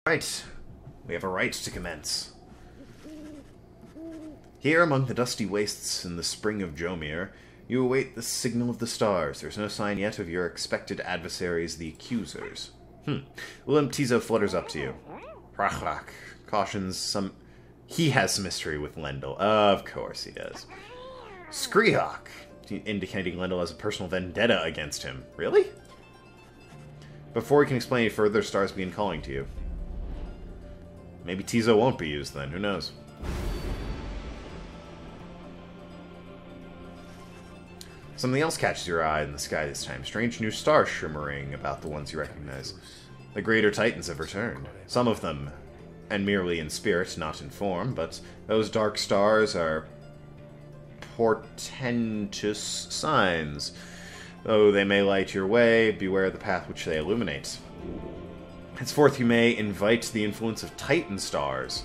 Right. We have a right to commence. Here among the dusty wastes in the spring of Jomir, you await the signal of the stars. There's no sign yet of your expected adversaries, the accusers. Limp Tizo flutters up to you. Rachlak cautions some... He has some history with Lendl. Of course he does. Skrihawk, indicating Lendl has a personal vendetta against him. Really? Before he can explain any further, stars begin calling to you. Maybe Tizo won't be used then, who knows? Something else catches your eye in the sky this time. Strange new stars shimmering about the ones you recognize. The greater titans have returned. Some of them, and merely in spirit, not in form, but those dark stars are portentous signs. Though they may light your way, beware the path which they illuminate. Henceforth you may invite the influence of titan stars.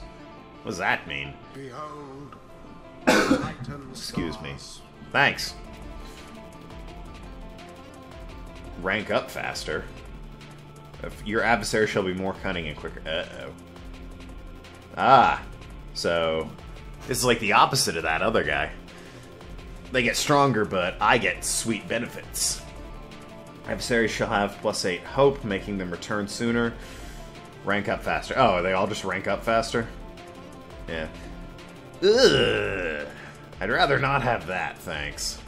What does that mean? Behold, titan Excuse me. stars. Thanks. Rank up faster. Your adversary shall be more cunning and quicker. Uh-oh. Ah. So, this is like the opposite of that other guy. They get stronger, but I get sweet benefits. Adversaries shall have +8 hope, making them return sooner. Rank up faster. Oh, they all just rank up faster? Yeah. Ugh. I'd rather not have that, thanks.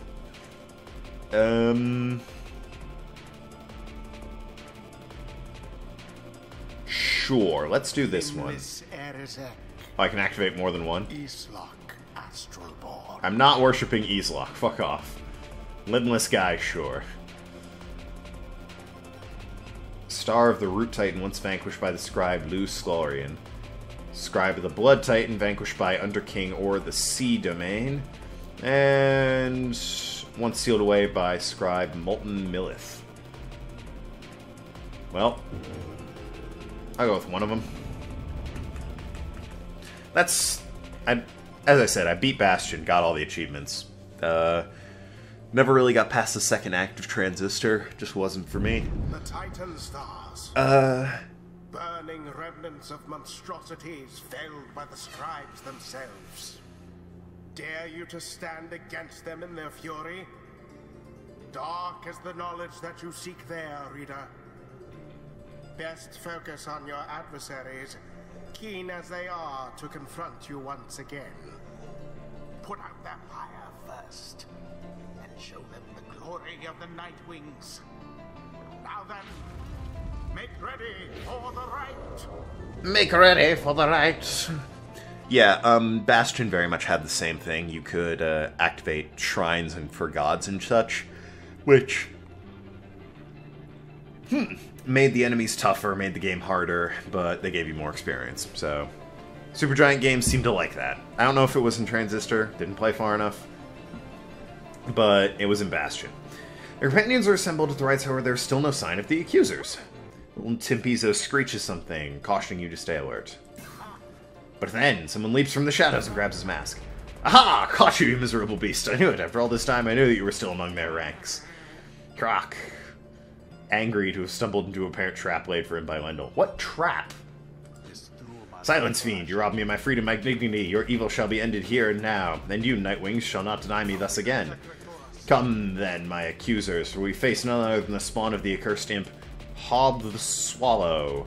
Sure, let's do this one. Oh, I can activate more than one? I'm not worshipping Islok. Fuck off. Lidless guy, sure. Star of the Root Titan, once vanquished by the Scribe Lu Sklorian. Scribe of the Blood Titan, vanquished by Underking or the Sea Domain. And once sealed away by Scribe Molten Millith. Well, I'll go with one of them. That's... as I said, I beat Bastion, got all the achievements. Never really got past the second act of Transistor. Just wasn't for me. The Titan stars. Burning remnants of monstrosities felled by the scribes themselves. Dare you to stand against them in their fury? Dark is the knowledge that you seek there, reader. Best focus on your adversaries, keen as they are to confront you once again. Put out their fire first, and show them the glory of the Nightwings. Now then, make ready for the right! Make ready for the right! Yeah, Bastion very much had the same thing. You could activate shrines and for gods and such, which made the enemies tougher, made the game harder, but they gave you more experience. So, Supergiant games seem to like that. I don't know if it was in Transistor, didn't play far enough, but it was in Bastion. The companions are assembled at the rites, however, there's still no sign of the accusers. Little Timpizo screeches something, cautioning you to stay alert. But then, someone leaps from the shadows and grabs his mask. Aha! Caught you, you miserable beast! I knew it. After all this time, I knew that you were still among their ranks. Croc. Angry to have stumbled into a apparent trap laid for him by Lendl. What trap? Silence, fiend! You robbed me of my freedom, my dignity. Your evil shall be ended here and now. And you, Nightwings, shall not deny me thus again. Come, then, my accusers, for we face none other than the spawn of the accursed imp, Hob the Swallow.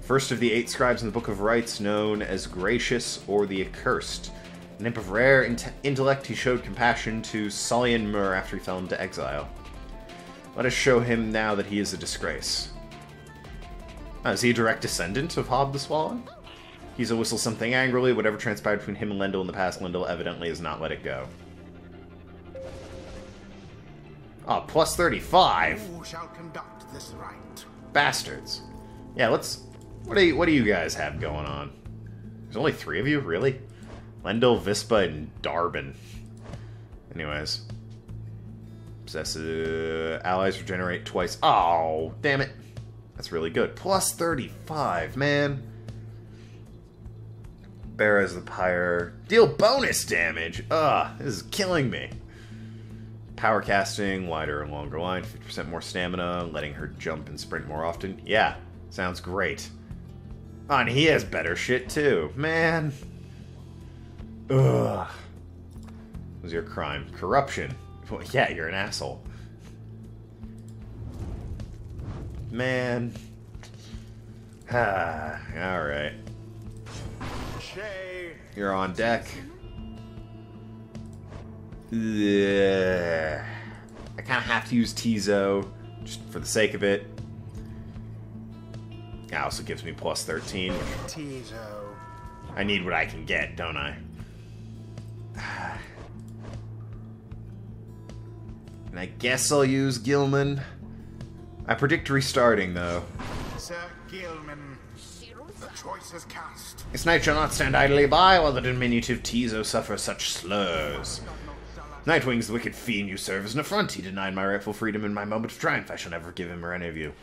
First of the 8 scribes in the Book of Rites, known as Gracious or the Accursed. An imp of rare intellect, he showed compassion to Sullian Mur after he fell into exile. Let us show him now that he is a disgrace. Is he a direct descendant of Hob the Swallow? He's a whistle something angrily. Whatever transpired between him and Lendl in the past, Lendl evidently has not let it go. Oh, plus 35? Who shall conduct this rite? Bastards. Yeah, let's... What do you guys have going on? There's only 3 of you? Really? Lendl, Vispa, and Darbin. Anyways. Possessive allies regenerate twice. Oh, damn it. That's really good. Plus 35, man. Bear as the Pyre. Deal bonus damage. Ugh, this is killing me. Power casting, wider and longer line, 50% more stamina, letting her jump and sprint more often. Yeah, sounds great. Oh, and he has better shit, too. Man. Ugh. What was your crime? Corruption. Well, yeah, you're an asshole. Man. Ah, alright. You're on deck. Ugh. I kind of have to use Tizo, just for the sake of it. It also gives me plus 13. Tizo. I need what I can get, don't I? And I guess I'll use Gilman. I predict restarting, though. Sir Gilman, the choice is cast. This knight shall not stand idly by while the diminutive Tizo suffers such slurs. Nightwing's the wicked fiend you serve is an affront. He denied my rightful freedom in my moment of triumph. I shall never give him or any of you.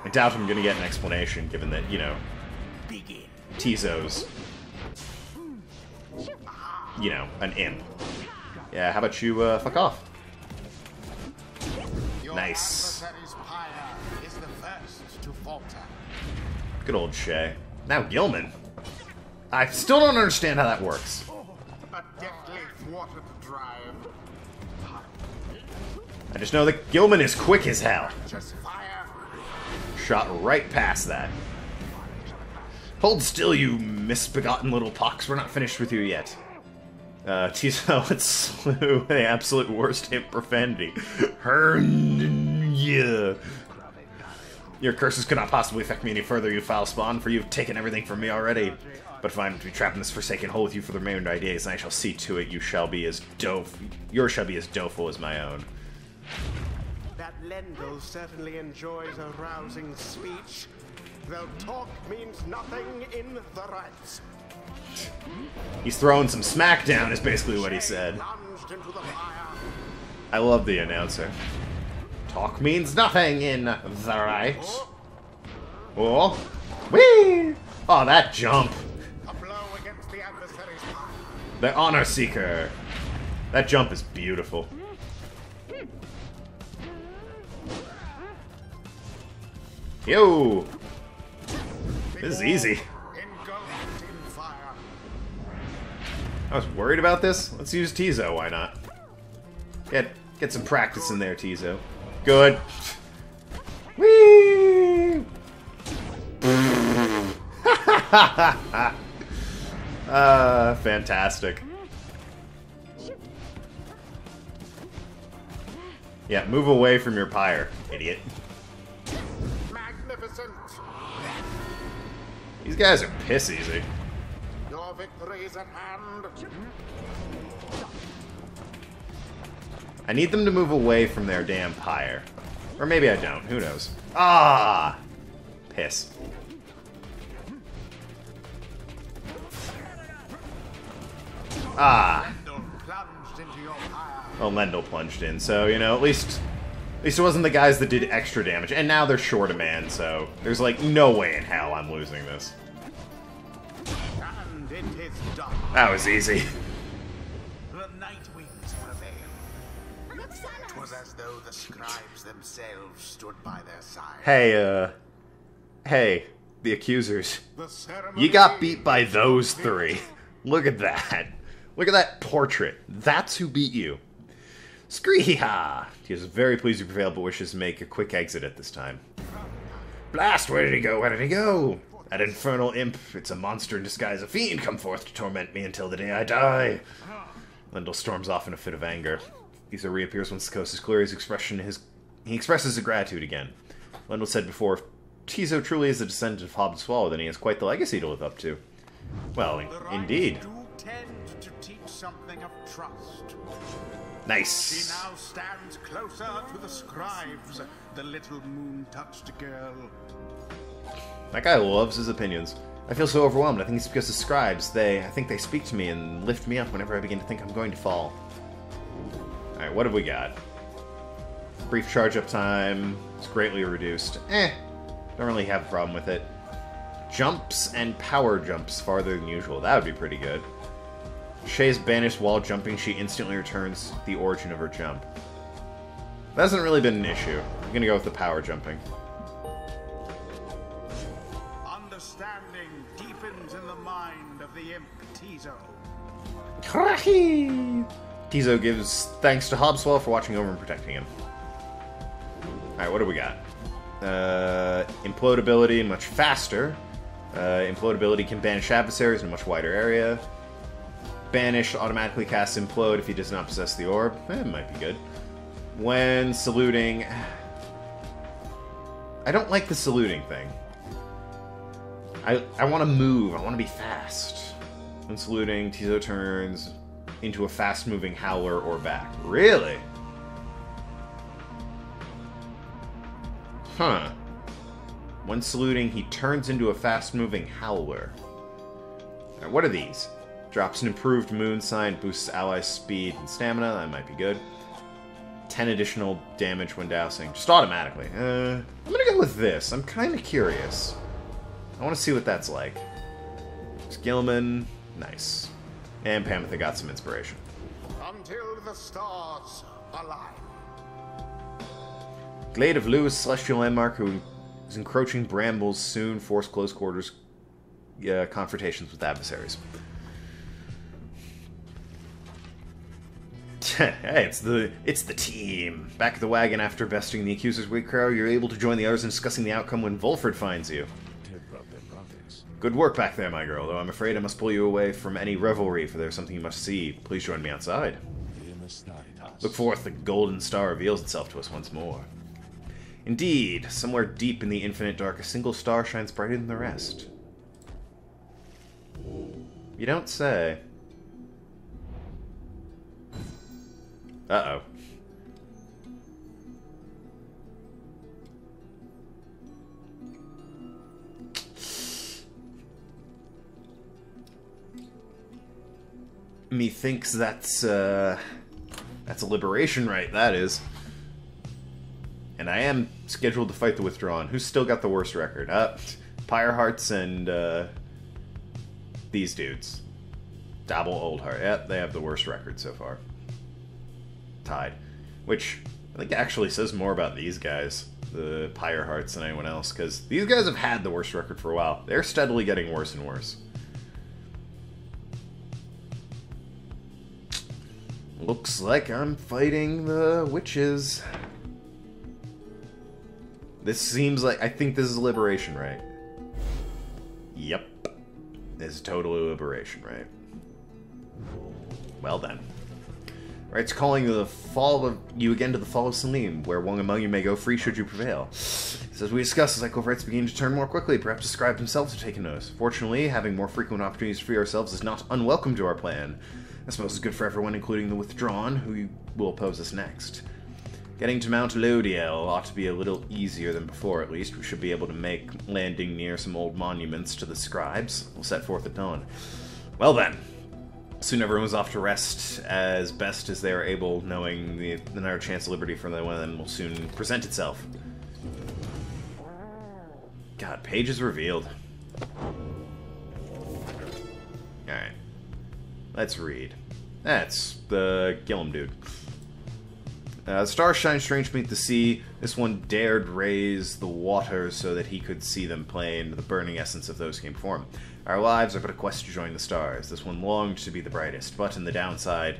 I doubt I'm going to get an explanation, given that, you know, Tizo's, you know, an imp. Yeah, how about you, fuck off? Nice. Pyre is the first to falter. Good old Shay. Now Gilman. I still don't understand how that works. A deftly thwarted drive. I just know that Gilman is quick as hell. Just fire. Shot right past that. Hold still, you misbegotten little pox. We're not finished with you yet. Tizo, let's slew the absolute worst hit profanity. Yeah. Your curses could not possibly affect me any further, you foul spawn, for you've taken everything from me already. But if I am to be trapped in this forsaken hole with you for the remainder of my days, then I shall see to it yours shall be as doleful as my own. That Lendl certainly enjoys a rousing speech, though talk means nothing in the rights. He's throwing some smackdown is basically what he said. I love the announcer. Talk means nothing in the right. Oh. Whee! Oh, that jump. A blow against the adversary's power. The Honor Seeker. That jump is beautiful. Yo! This is easy. I was worried about this. Let's use Tizo, why not? Get some practice in there, Tizo. Good. Whee! Fantastic. Yeah, move away from your pyre, idiot. Magnificent. These guys are piss easy. Your victory is at hand. I need them to move away from their damn pyre. Or maybe I don't, who knows. Ah! Piss. Ah! Oh, Lendl plunged in, so, you know, at least it wasn't the guys that did extra damage. And now they're short of man, so there's, like, no way in hell I'm losing this. And it is done. That was easy. The Nightwings prevail. It was as though the scribes themselves stood by their side. Hey, the accusers. The ceremony. You got beat by those three. Look at that. Look at that portrait. That's who beat you. Scree-ha! He is very pleased you prevailed, but wishes to make a quick exit at this time. Blast! Where did he go? Where did he go? That infernal imp. It's a monster in disguise. A fiend come forth to torment me until the day I die. Lendl storms off in a fit of anger. Tizo reappears once the coast is clear. He expresses his gratitude again. Lendl said before, if Tizo truly is a descendant of Hob the Swallow, then he has quite the legacy to live up to. Well, indeed. Do tend to teach something of trust. Nice. She now stands closer to the scribes, the little moon-touched girl. That guy loves his opinions. I feel so overwhelmed. I think it's because the scribes, I think they speak to me and lift me up whenever I begin to think I'm going to fall. Alright, what have we got? Brief charge-up time. It's greatly reduced. Don't really have a problem with it. Jumps and power jumps farther than usual. That would be pretty good. Shay's banished while jumping. She instantly returns the origin of her jump. That hasn't really been an issue. I'm gonna go with the power jumping. understanding deepens in the mind of the imp Tizo. Tizo gives thanks to Hobswell for watching over and protecting him. Alright, what do we got? Implode ability, much faster. Implode ability can banish adversaries in a much wider area. Banish automatically casts Implode if he does not possess the orb. It might be good. When saluting... I don't like the saluting thing. I want to move. I want to be fast. When saluting, Tizo turns into a fast-moving howler or back. Really? Huh. When saluting, he turns into a fast-moving howler. Right, what are these? Drops an improved moon sign, boosts ally speed and stamina. That might be good. 10 additional damage when dousing. Just automatically. I'm gonna go with this. I'm kind of curious. I want to see what that's like. There's Gilman. Nice. And Pamitha got some inspiration. Until the stars align. Glade of Lewis, celestial landmark who is encroaching brambles soon force close quarters confrontations with adversaries. Hey, it's the team. Back at the wagon after besting the accuser's weak crow, you're able to join the others in discussing the outcome when Volford finds you. Good work back there, my girl, though I'm afraid I must pull you away from any revelry, for there's something you must see. Please join me outside. Look forth, the golden star reveals itself to us once more. Indeed, somewhere deep in the infinite dark, a single star shines brighter than the rest. You don't say. Uh-oh. Methinks that's a liberation right, that is. And I am scheduled to fight the Withdrawn. Who's still got the worst record? Pyre Hearts and these dudes. Dabble Old Heart. Yep, they have the worst record so far. Tied. Which I think actually says more about these guys, the Pyre Hearts, than anyone else, because these guys have had the worst record for a while. They're steadily getting worse and worse. Looks like I'm fighting the witches. This seems like... I think this is Liberation, right? Yep. This is totally Liberation, right? Well then. Right, it's calling you again to the fall of Salim, where one among you may go free should you prevail. As we discussed, the Psychophytes begin to turn more quickly. Perhaps the scribe himself to take notice. Fortunately, having more frequent opportunities to free ourselves is not unwelcome to our plan. I suppose it's good for everyone, including the Withdrawn, who will oppose us next. Getting to Mount Lodiel ought to be a little easier than before, at least. We should be able to make landing near some old monuments to the scribes. We'll set forth at dawn. Well then. Soon everyone's off to rest as best as they are able, knowing another chance of liberty for one of them will soon present itself. God, page is revealed. Alright. Let's read. That's the Gillum dude. The stars shine strange beneath the sea. This one dared raise the water so that he could see them plain. The burning essence of those came before him. Our lives are but a quest to join the stars. This one longed to be the brightest, but in the downside,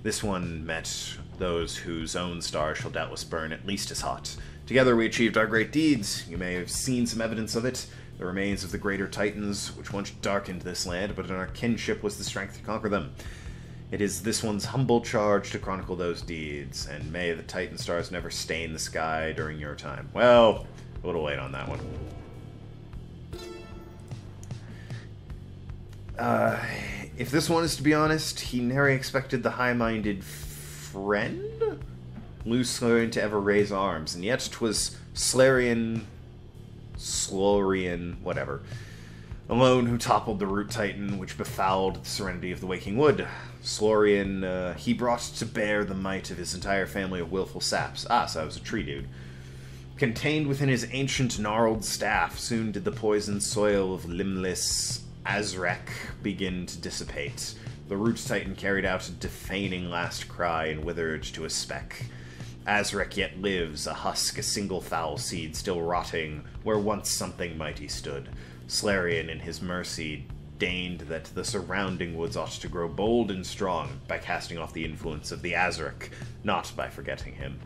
this one met those whose own star shall doubtless burn at least as hot. Together we achieved our great deeds. You may have seen some evidence of it. The remains of the greater titans, which once darkened this land, but in our kinship was the strength to conquer them. It is this one's humble charge to chronicle those deeds, and may the Titan stars never stain the sky during your time. Well, a little late on that one. If this one is to be honest, he never expected the high-minded friend? Loose learned to ever raise arms, and yet 'twas Slarian, whatever, alone who toppled the root titan, which befouled the serenity of the waking wood. Slorian, he brought to bear the might of his entire family of willful saps. Ah, so I was a tree dude. Contained within his ancient gnarled staff, soon did the poisoned soil of limbless Azrek begin to dissipate. The root titan carried out a defaning last cry and withered to a speck. Azrek yet lives, a husk, a single foul seed still rotting, where once something mighty stood. Slarian, in his mercy, deigned that the surrounding woods ought to grow bold and strong by casting off the influence of the Azrek, not by forgetting him.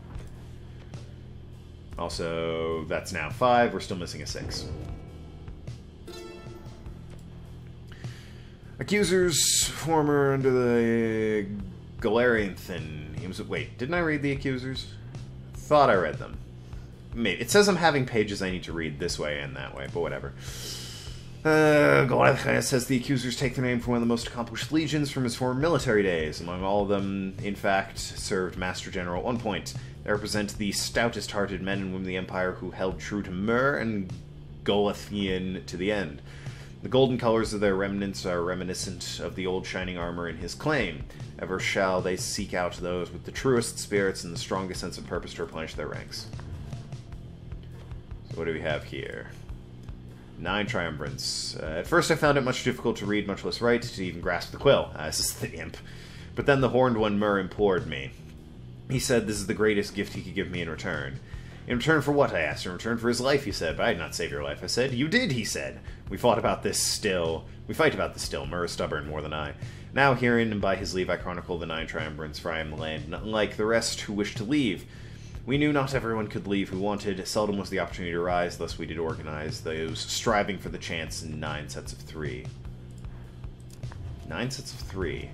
Also, that's now 5. We're still missing a 6. Accusers, former under the Galarian Thin. He was. Wait, didn't I read the Accusers? Thought I read them. Maybe. It says I'm having pages I need to read this way and that way, but whatever. Goliath says the Accusers take their name from one of the most accomplished legions from his former military days. Among all of them, in fact, served Master General at one point. They represent the stoutest-hearted men and women of the Empire who held true to Myr and Goliathian to the end. The golden colors of their remnants are reminiscent of the old shining armor in his claim. Ever shall they seek out those with the truest spirits and the strongest sense of purpose to replenish their ranks. So what do we have here? 9 triumvirates. At first I found it much difficult to read, much less write, to even grasp the quill. This is the imp. But then the horned one Myr implored me. He said this is the greatest gift he could give me in return. In return for what, I asked. In return for his life, he said. But I did not save your life, I said. You did, he said. We fight about this still. Myr is stubborn more than I. Now, herein and by his leave, I chronicle the 9 triumvirates, for I am the land, not like the rest who wish to leave. We knew not everyone could leave who wanted. Seldom was the opportunity to rise, thus we did organize those striving for the chance in 9 sets of 3. 9 sets of 3.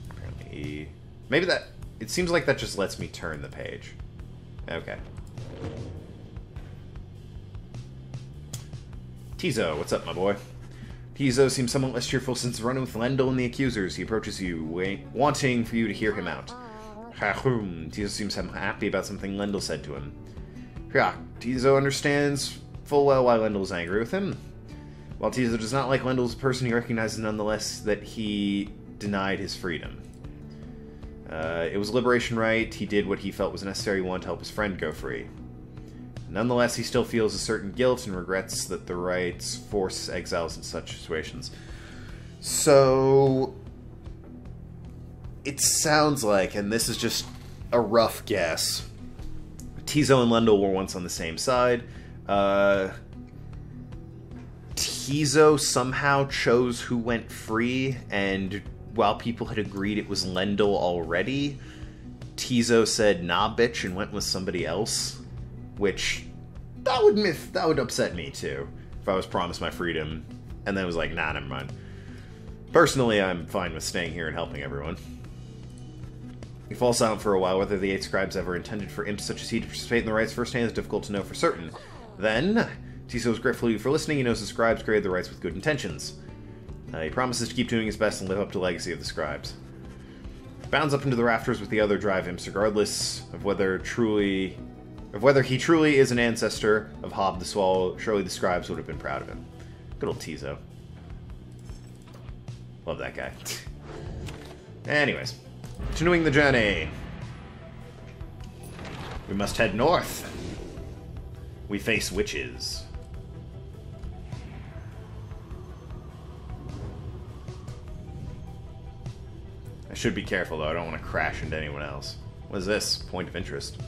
Apparently... Maybe that... It seems like that just lets me turn the page. Okay. Tizo, what's up, my boy? Tizo seems somewhat less cheerful since running with Lendl and the Accusers. He approaches you, wanting for you to hear him out. Tizo seems happy about something Lendl said to him. Tizo understands full well why Lendl is angry with him. While Tizo does not like Lendl as a person, he recognizes nonetheless that he denied his freedom. It was a liberation right. He did what he felt was a necessary one to help his friend go free. Nonetheless, he still feels a certain guilt and regrets that the rights force exiles in such situations. So... It sounds like, and this is just a rough guess, Tizo and Lendl were once on the same side. Tizo somehow chose who went free, and while people had agreed it was Lendl already, Tizo said, nah, bitch, and went with somebody else. Which, that would upset me, too. If I was promised my freedom, and then it was like, nah, never mind. Personally, I'm fine with staying here and helping everyone. We fall silent for a while. Whether the 8 scribes ever intended for imps such as he to participate in the rites firsthand is difficult to know for certain. Then, Tizo is grateful for listening. He knows the scribes created the rites with good intentions. He promises to keep doing his best and live up to the legacy of the scribes. Bounds up into the rafters with the other drive imps, regardless of whether he truly is an ancestor of Hob the Swallow. Surely the scribes would have been proud of him. Good old Tizo. Love that guy. Anyways, continuing the journey. We must head north. We face witches. I should be careful, though. I don't want to crash into anyone else. What is this? Point of interest.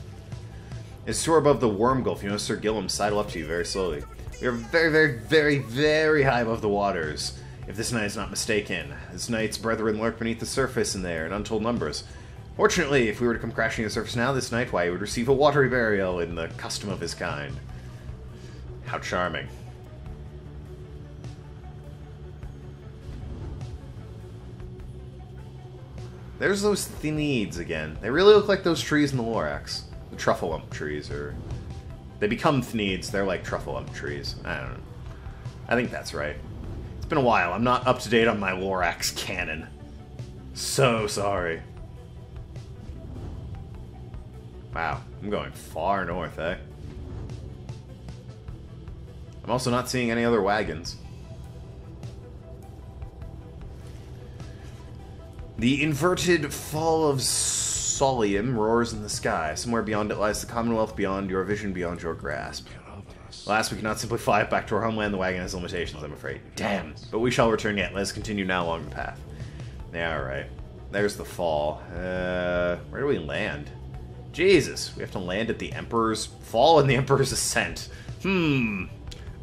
It's soar above the Worm Gulf. You know, Sir Gillum sidle up to you very slowly. We are very, very, very, very high above the waters. If this night is not mistaken, this night's brethren lurk beneath the surface in there in untold numbers. Fortunately, if we were to come crashing to the surface now this night, why, he would receive a watery burial in the custom of his kind. How charming. There's those Thneeds again. They really look like those trees in the Lorax. The Truffleump trees, or... They become Thneeds, they're like Truffleump trees. I don't know. I think that's right. It's been a while, I'm not up to date on my Lorax canon. So sorry. Wow, I'm going far north, eh? I'm also not seeing any other wagons. The inverted fall of Solium roars in the sky. Somewhere beyond it lies the Commonwealth, beyond your vision, beyond your grasp. Alas, we cannot simply fly back to our homeland. The wagon has limitations, I'm afraid. Damn. But we shall return yet. Let us continue now along the path. Yeah, alright. there's the fall. Where do we land? Jesus, we have to land at the Emperor's Fall and the Emperor's Ascent. Those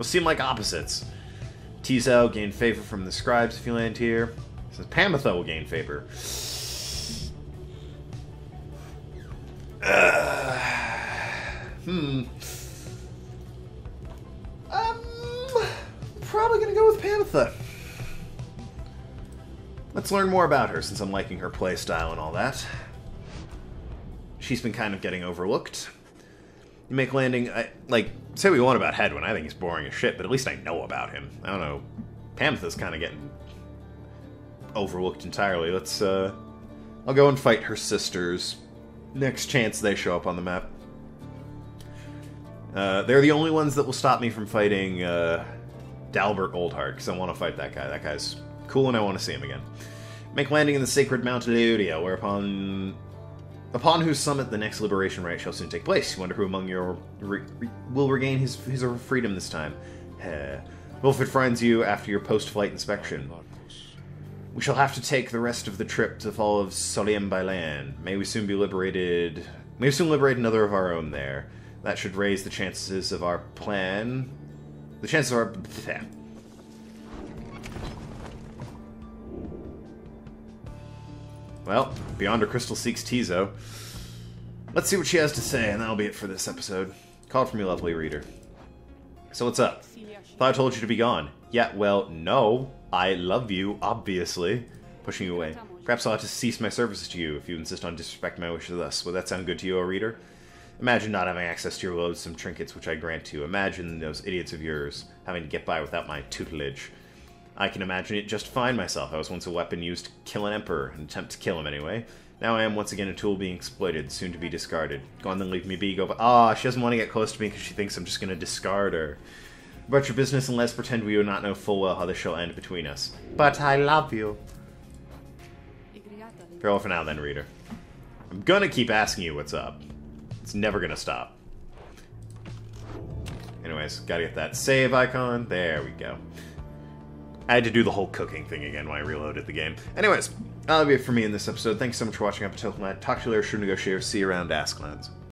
seem like opposites. Tizo, gain favor from the scribes if you land here. Says Pamitha will gain favor. Probably gonna go with Pamitha. Let's learn more about her, since I'm liking her playstyle and all that. She's been kind of getting overlooked. You make landing... like, say what you want about Hedwyn. I think he's boring as shit, but at least I know about him. I don't know. Pamitha's kind of getting overlooked entirely. Let's, I'll go and fight her sisters next chance they show up on the map. They're the only ones that will stop me from fighting, Dalbert Oldheart, because I want to fight that guy. That guy's cool and I want to see him again. Make landing in the sacred Mount Eleudia, whereupon... upon whose summit the next liberation rite shall soon take place. You wonder who among you will regain his freedom this time. Wilfred finds you after your post-flight inspection. We shall have to take the rest of the trip to the fall of Soliem by land. May we soon liberate another of our own there. That should raise the chances of our plan. The chances of our... Well, Beyond Her Crystal seeks Tizo. Let's see what she has to say, and that'll be it for this episode. Call it from your lovely reader. So what's up? Thought I told you to be gone. Yeah, well, no. I love you, obviously. Pushing you away. Perhaps I'll have to cease my services to you if you insist on disrespecting my wishes thus. Would that sound good to you, O reader? Imagine not having access to your loathsome trinkets, which I grant to you. Imagine those idiots of yours having to get by without my tutelage. I can imagine it just fine myself. I was once a weapon used to kill an emperor, an attempt to kill him anyway. Now I am once again a tool being exploited, soon to be discarded. Go on then, leave me be, go... she doesn't want to get close to me because she thinks I'm just going to discard her. About your business and let's pretend we do not know full well how this shall end between us. But I love you. Farewell for now then, reader. I'm gonna keep asking you what's up. It's never gonna stop. Anyways, gotta get that save icon. There we go. I had to do the whole cooking thing again when I reloaded the game. Anyways, that'll be it for me in this episode. Thanks so much for watching. I'm Tokenlad. Talk to you later. Sure to go share. See you around Asklands.